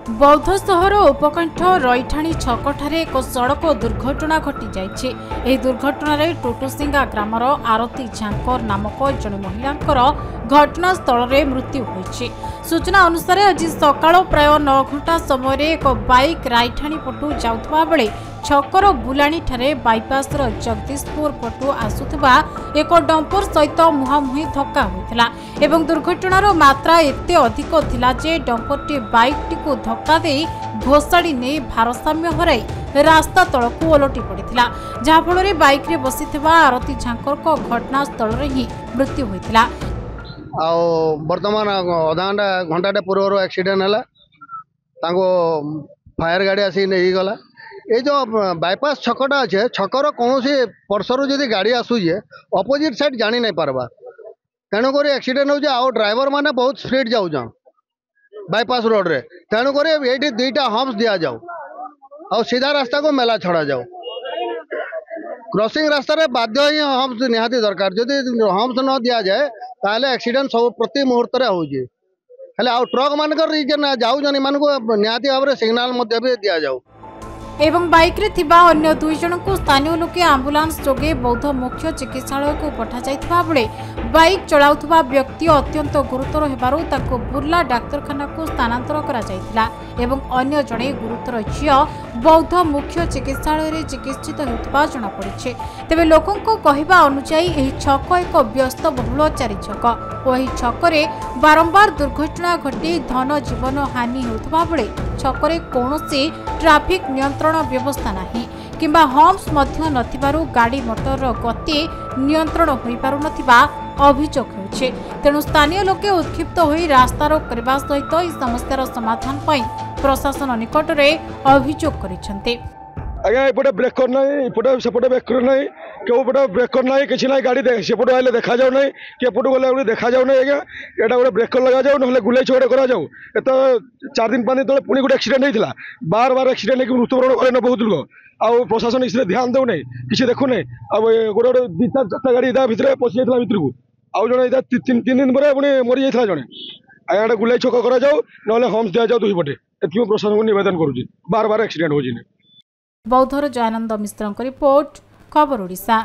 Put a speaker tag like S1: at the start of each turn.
S1: बौद्ध सहर उपकंठ रईठाणी छकठारे एक सड़क दुर्घटना घटी जाइछि। एही दुर्घटना रे टोटोसिंगा ग्रामर आरती झांकर नामक जने महिलांकर घटनास्थल रे मृत्यु होइछि। सूचना अनुसार आज सकाळ प्राय 9 घंटा समय एक बाइक राईठाणी पटु जाउथबा बेले छकर बुलाणी ठारे बाईपास जगदीशपुर पटु आसुथबा एक डंपर सहित मुहांमुही धक्का होइथिला एवं दुर्घटनार मात्रा एते अधिक थिला जे डंपरटी बाइकटी को धक्का दे घोषाड़ी ने भारसाम्य हराई रास्ता तलकू ओलटी पड़िथिला, जहा फଳରେ बाइक रे बसिथिबा आरती झांकर को घटनास्थल रे ही मृत्यु होइथिला।
S2: वर्तमान अधा घंटा पूर्व एक्सीडेंट है फायर गाड़ी आसिक नहीं गला। ये जो बाईपास छकटा अच्छे छकर कौन पर्सर जदि गाड़ी आसूजे अपोजिट साइड जानी नहीं पारबा तेणुक एक्सीडेंट हो ड्राइवर माने बहुत स्पीड जाऊन बाईपास रोड रे तेणुक ये दुईटा हम्स दि जाऊ आ सीधा रास्ता को मेला छड़ा जाऊ। क्रॉसिंग रास्ता रे बाध्य ही हम्स निहाती दरकार जदि हम्स न दि जाए ताहले एक्सीडेंट सब प्रति मुहूर्त होउजे हेले आ ट्रक मानकर रीजन जाऊन मानक निहाती भाव में सिग्नाल भी दि जाऊ।
S1: एवं बाइक रे थिबा अन्य दुई जन को स्थानीय लोके आंबुलांस जोगे बौद्ध मुख्य चिकित्सालय को पठा जाइतबा बेले बाइक चलाउथबा व्यक्ति अत्यंत गुरुतर हेबारु ताको बुर्ला डाक्तरखाना को स्थानांतर करा जाइतिला एवं अन्य जणे गुरुतर झियो बौद्ध मुख्य चिकित्सालय रे चिकित्सित हेउतबा जणा पड़िछे। तेबे लोकन को कहिबा अनुसार एही छक एक व्यस्त बहुल चारि छक ओ एही छकरे बारंबार दुर्घटना घटी धन जीवन हानि हेउतबा बेले छकरे कोनोसी ट्रैफिक नियंत्रण व्यवस्था नहीं किंबा हम्स मध्य नथिबारु गाड़ी मोटर गति नियंत्रण होई पारु नथिबा अभियोग होइछे। तेणु स्थानीय लोके उत्क्षिप्त होई रास्ता रोक करबा सहित ई समस्यार समाधान पई प्रशासन निकट रे अभियोग करिसेंते।
S3: आज्ञा एपटे ब्रेकर ना इपटे सेपटे ब्रेकर ना क्यों पटे ब्रेकर ना कि ना गाड़ी सेपटे आइले देखा जाऊ ना कि एपटू गले देखा जाऊ ना आज्ञा एटा गोटे ब्रेकर लगा जाऊ ना गुलाई छुड़ा करा जाऊ। एत 4 दिन 5 दिन तले पुणी गोटे एक्सीडेंट होता बार बार एक्सीडेंट होकर मृत्युवरण कले बहुत लोग आउ प्रशासन इसलिए ध्यान दौ ना किसी देखु ना गोटे गोटे 2-4 गाड़ी भितर पशि जाता भितर को आउ जड़े 3 दिन पर पुणी मरी जाता जड़े आज्ञा गुलाई छक करा जाऊ ना हम्स दि जाऊ दुई पटे ए प्रशासन को निवेदन करुँच बार बार एक्सीडेंट हो।
S1: बौद्धर जयानंद मिश्र रिपोर्ट खबर ओडिशा।